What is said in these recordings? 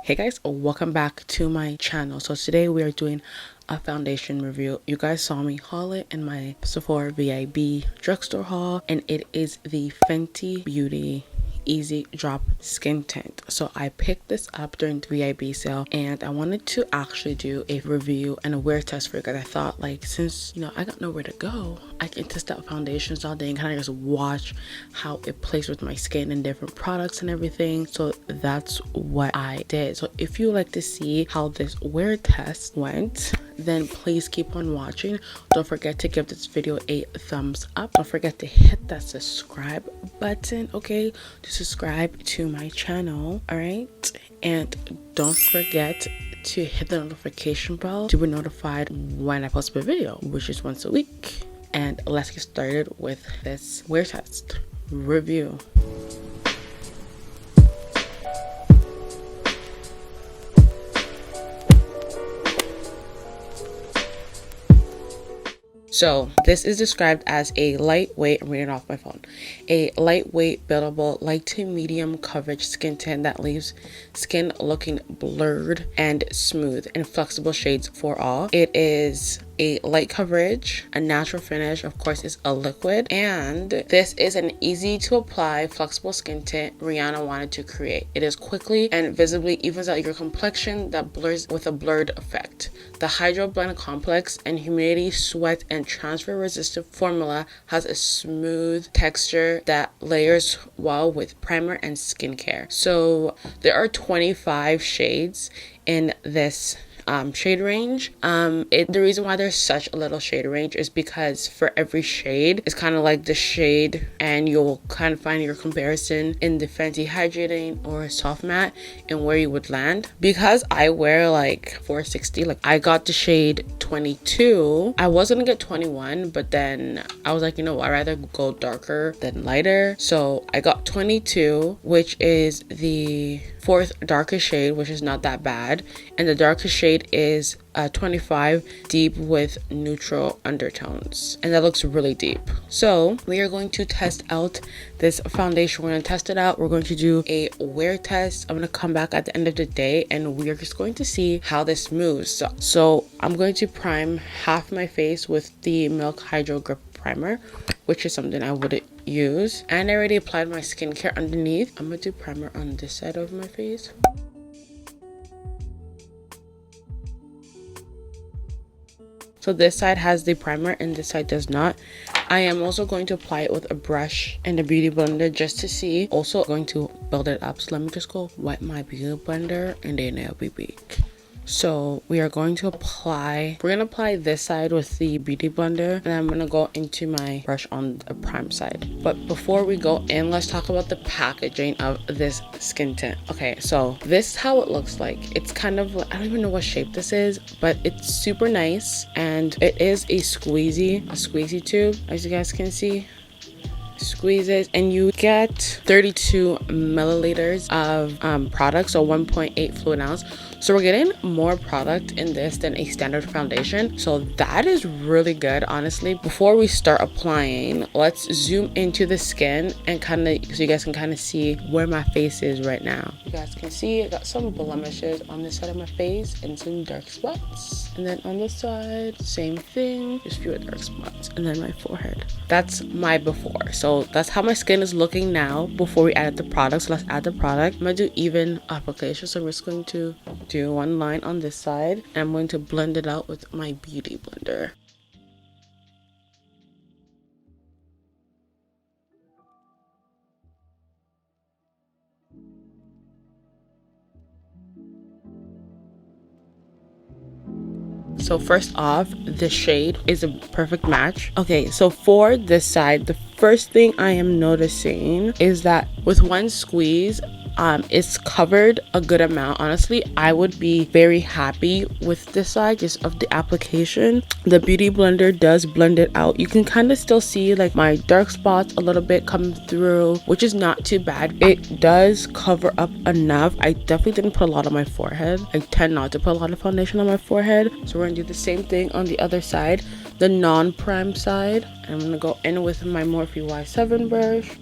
Hey guys, welcome back to my channel. So today we are doing a foundation review. You guys saw me haul it in my Sephora VIB drugstore haul, and it is the Fenty Beauty Easy Drop Skin Tint. So I picked this up during the VIB sale, and I wanted to actually do a review and a wear test for it because I thought, like, since I got nowhere to go, I can test out foundations all day and kind of just watch how it plays with my skin and different products and everything. So that's what I did. So if you like to see how this wear test went, then please keep on watching. Don't forget to give this video a thumbs up. Don't forget to hit that subscribe button, okay, to subscribe to my channel. All right, and don't forget to hit the notification bell to be notified when I post a video, which is once a week. And let's get started with this wear test review. So this is described as a lightweight, I'm reading off my phone, a lightweight, buildable, light to medium coverage skin tint that leaves skin looking blurred and smooth in flexible shades for all. It is a light coverage, a natural finish, of course, is a liquid, and this is an easy to apply flexible skin tint Rihanna wanted to create. It is quickly and visibly evens out your complexion that blurs with a blurred effect. The Hydro Blend Complex and Humidity, Sweat, and Transfer Resistant formula has a smooth texture that layers well with primer and skincare. So there are 25 shades in this shade range. The reason why there's such a little shade range is because for every shade it's kind of like the shade, and you'll kind of find your comparison in the Fenty Hydrating or Soft Matte and where you would land. Because I wear like 460, like I got the shade 22. I was gonna get 21, but then I was like, I'd rather go darker than lighter, so I got 22, which is the fourth darkest shade, which is not that bad, and the darkest shade is 25, deep with neutral undertones, and that looks really deep. So we are going to test out this foundation. We're going to test it out. We're going to do a wear test. I'm going to come back at the end of the day and we are just going to see how this moves. So I'm going to prime half my face with the Milk Hydro Grip Primer, which is something I would use, and I already applied my skincare underneath. I'm gonna do primer on this side of my face. So this side has the primer and this side does not. I am also going to apply it with a brush and a beauty blender just to see. Also going to build it up. So let me just go wet my beauty blender and then I'll be back. So we are going to apply, we're going to apply this side with the beauty blender, and I'm going to go into my brush on the prime side. But before we go in, let's talk about the packaging of this skin tint. Okay, so this is how it looks like. It's kind of, I don't even know what shape this is, but it's super nice, and it is a squeezy tube, as you guys can see. Squeezes, and you get 32 milliliters of product, so 1.8 fluid ounce. So we're getting more product in this than a standard foundation, so that is really good, honestly. Before we start applying, let's zoom into the skin and kind of, so you guys can kind of see where my face is right now. You guys can see I got some blemishes on this side of my face and some dark spots, and then on this side same thing, just fewer dark spots, and then my forehead. That's my before. So that's how my skin is looking now before we added the product. So let's add the product. I'm gonna do even application, so I'm just going to do one line on this side, and I'm going to blend it out with my beauty blender. So first off, the shade is a perfect match. Okay, so for this side, the first thing I am noticing is that with one squeeze, it's covered a good amount. Honestly, I would be very happy with this side just of the application. The beauty blender does blend it out. You can kind of still see like my dark spots a little bit come through, which is not too bad. It does cover up enough. I definitely didn't put a lot on my forehead. I tend not to put a lot of foundation on my forehead, so we're gonna do the same thing on the other side, the non-prime side. I'm gonna go in with my Morphe Y7 brush.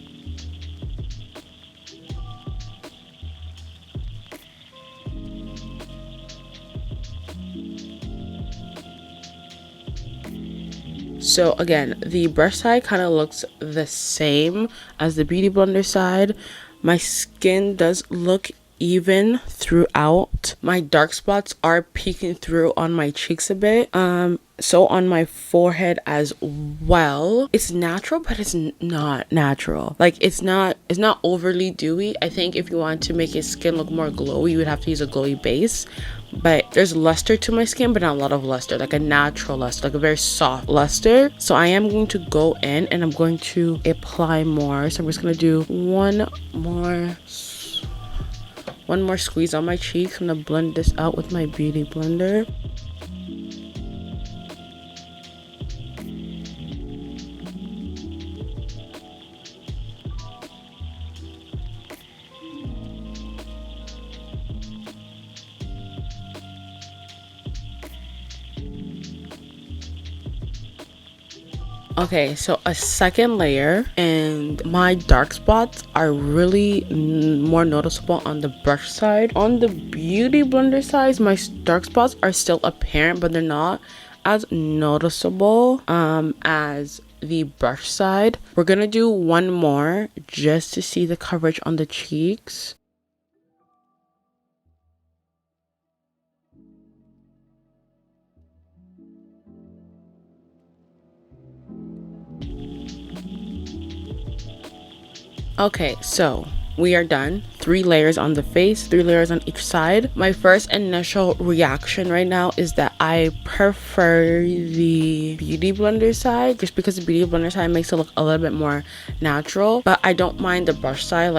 So again, the brush side kind of looks the same as the Beauty Blender side. My skin does look even throughout. My dark spots are peeking through on my cheeks a bit. So on my forehead as well. It's natural, but it's not natural. Like it's not overly dewy. I think if you want to make your skin look more glowy, you would have to use a glowy base. But there's luster to my skin, but not a lot of luster, like a natural luster, like a very soft luster. So I am going to go in and I'm going to apply more. So I'm just going to do one more squeeze on my cheeks. I'm gonna blend this out with my Beauty Blender. Okay, so a second layer, and my dark spots are really more noticeable on the brush side. On the Beauty Blender side, my dark spots are still apparent, but they're not as noticeable as the brush side. We're gonna do one more just to see the coverage on the cheeks. Okay, so we are done. 3 layers on the face, 3 layers on each side. My first initial reaction right now is that I prefer the Beauty Blender side, just because the Beauty Blender side makes it look a little bit more natural. But I don't mind the brush side,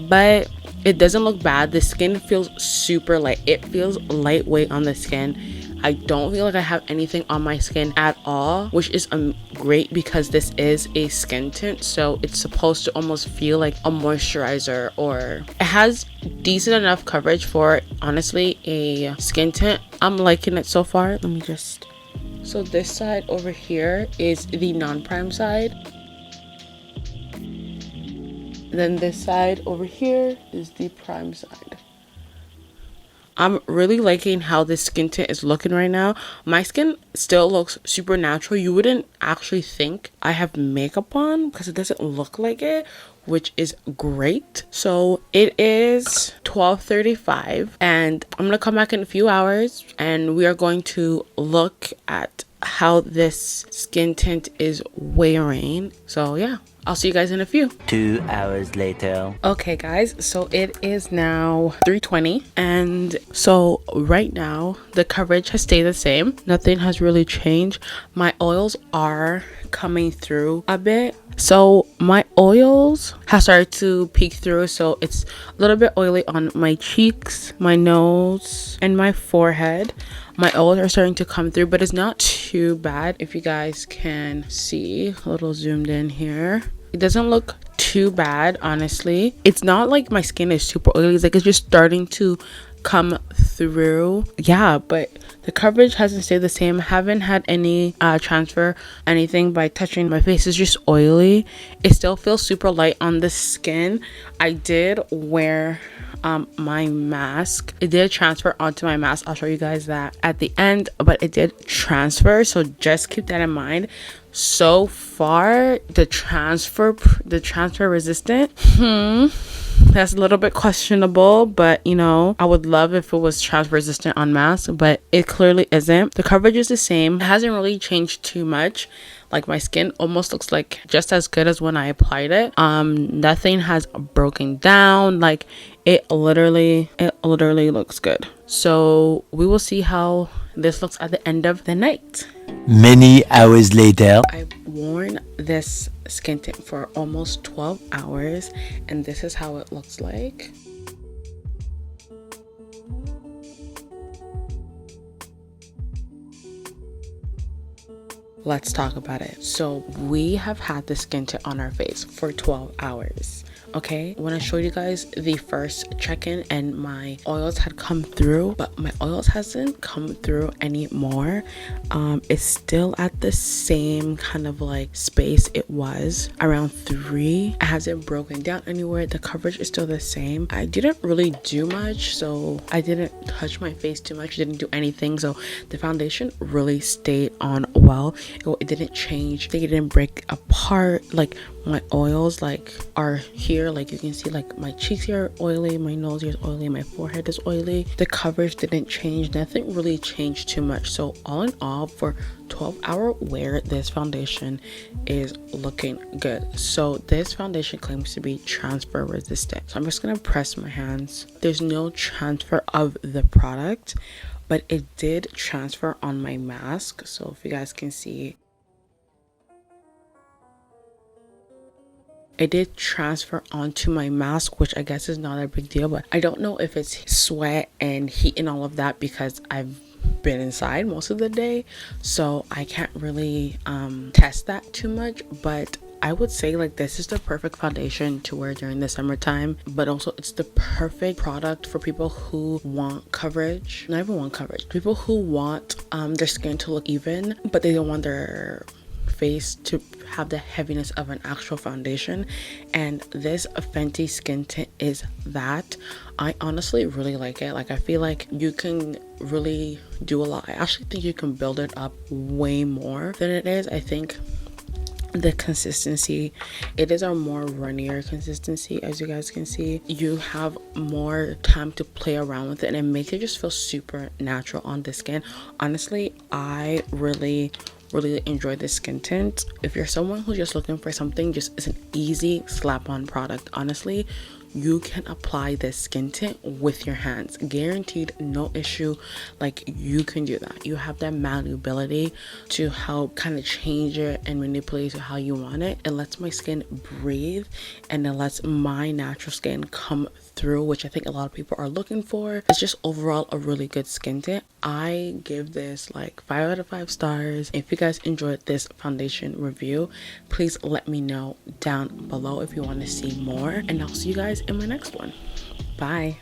but it doesn't look bad. The skin feels super light. It feels lightweight on the skin. I don't feel like I have anything on my skin at all, which is great because this is a skin tint, so it's supposed to almost feel like a moisturizer, or it has decent enough coverage for honestly a skin tint. I'm liking it so far. So this side over here is the non-prime side. Then this side over here is the prime side. I'm really liking how this skin tint is looking right now. My skin still looks super natural. You wouldn't actually think I have makeup on because it doesn't look like it, which is great. So it is 12:35 and I'm gonna come back in a few hours and we are going to look at how this skin tint is wearing. So yeah, I'll see you guys in a few. 2 hours later. Okay guys, so it is now 3:20 and so right now the coverage has stayed the same. Nothing has really changed. My oils are coming through a bit. So my oils have started to peek through, so it's a little bit oily on my cheeks, my nose, and my forehead. My oils are starting to come through, but it's not too bad. If you guys can see, a little zoomed in here, it doesn't look too bad, honestly. It's not like my skin is super oily. It's like it's just starting to come through. Yeah, but the coverage hasn't stayed the same. Haven't had any transfer anything by touching. My face is just oily. It still feels super light on the skin. I did wear my mask. It did transfer onto my mask. I'll show you guys that at the end, but it did transfer, so just keep that in mind. So far the transfer resistant, that's a little bit questionable, but you know, I would love if it was transfer resistant on mask, but it clearly isn't. The coverage is the same. It hasn't really changed too much. Like my skin almost looks like just as good as when I applied it. Nothing has broken down. Like it literally looks good. So we will see how this looks at the end of the night. Many hours later. I've worn this skin tint for almost 12 hours and this is how it looks like. Let's talk about it. So we have had the skin tint on our face for 12 hours. Okay, when I showed you guys the first check-in and my oils had come through, but my oils hasn't come through anymore. It's still at the same kind of like space it was around 3. It hasn't broken down anywhere. The coverage is still the same. I didn't really do much, so I didn't touch my face too much, didn't do anything, so the foundation really stayed on well. It didn't change, they didn't break apart. Like my oils like are here, like you can see, like my cheeks here are oily, my nose here is oily, my forehead is oily. The coverage didn't change, nothing really changed too much. So all in all, for 12-hour wear, this foundation is looking good. So this foundation claims to be transfer resistant, so I'm just gonna press my hands. There's no transfer of the product, but it did transfer on my mask. So if you guys can see, it did transfer onto my mask, which I guess is not a big deal, but I don't know if it's sweat and heat and all of that because I've been inside most of the day, so I can't really test that too much. But I would say like this is the perfect foundation to wear during the summertime, but also it's the perfect product for people who want coverage. Not even want coverage, people who want their skin to look even, but they don't want their face to have the heaviness of an actual foundation. And this Fenty skin tint is that. I honestly really like it. Like I feel like you can really do a lot. I actually think you can build it up way more than it is. I think the consistency, it is a more runnier consistency. As you guys can see, you have more time to play around with it, and it makes it just feel super natural on the skin. Honestly, I really enjoy this skin tint. If you're someone who's just looking for something, just is an easy slap on product, honestly, you can apply this skin tint with your hands, guaranteed, no issue. Like you can do that. You have that malleability to help kind of change it and manipulate it how you want it. It lets my skin breathe, and it lets my natural skin come through, which I think a lot of people are looking for. It's just overall a really good skin tint. I give this like 5 out of 5 stars. If you guys enjoyed this foundation review, please let me know down below if you want to see more, and I'll see you guys in my next one. Bye.